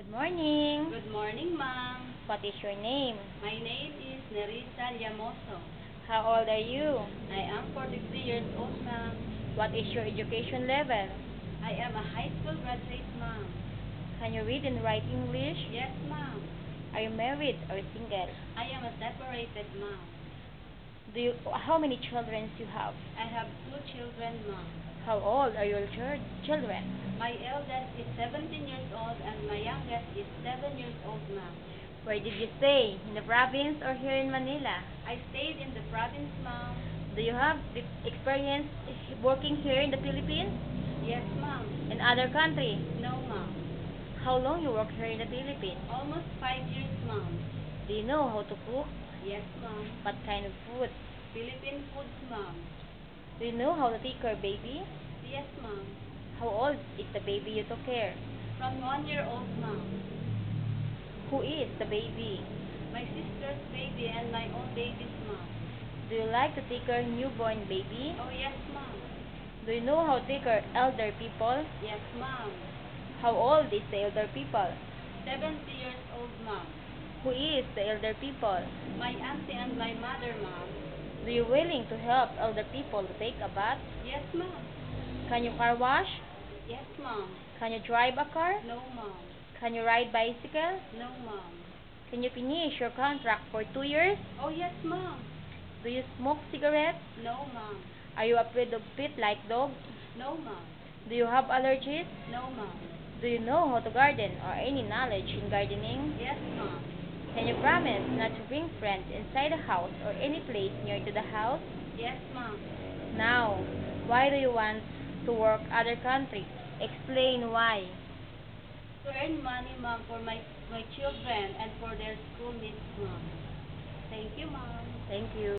Good morning. Good morning, ma'am. What is your name? My name is Nerissa Llamoso. How old are you? I am 43 years old, ma'am. What is your education level? I am a high school graduate, ma'am. Can you read and write English? Yes, ma'am. Are you married or single? I am a separated ma'am. How many children do you have? I have 2 children, ma'am. How old are your children? My eldest is 17 years old and my youngest is 7 years old, ma'am. Where did you stay? In the province or here in Manila? I stayed in the province, ma'am. Do you have the experience working here in the Philippines? Yes, ma'am. In other country? No, ma'am. How long you work here in the Philippines? Almost 5 years, ma'am. Do you know how to cook? Yes, ma'am. What kind of food? Philippine foods, ma'am. Do you know how to take care of baby? Yes, ma'am. How old is the baby you took care? From 1 year old, ma'am. Who is the baby? My sister's baby and my own baby's mom. Do you like to take care of newborn baby? Oh, yes, ma'am. Do you know how to take care of elder people? Yes, ma'am. How old is the elder people? 70 years old, ma'am. Who is the elder people? My auntie and my mother, ma'am. Do you willing to help elder people to take a bath? Yes, ma'am. Can you car wash? Yes, ma'am. Can you drive a car? No, ma'am. Can you ride bicycle? No, ma'am. Can you finish your contract for 2 years? Oh, yes, ma'am. Do you smoke cigarettes? No, ma'am. Are you afraid of pet like dog? No, ma'am. Do you have allergies? No, ma'am. Do you know how to garden or any knowledge in gardening? Yes, ma'am. Can you promise not to bring friends inside the house or any place near to the house? Yes, ma'am. Now, why do you want to work other countries? Explain why. To earn money, ma'am, for my children and for their school needs, ma'am. Thank you, ma'am. Thank you.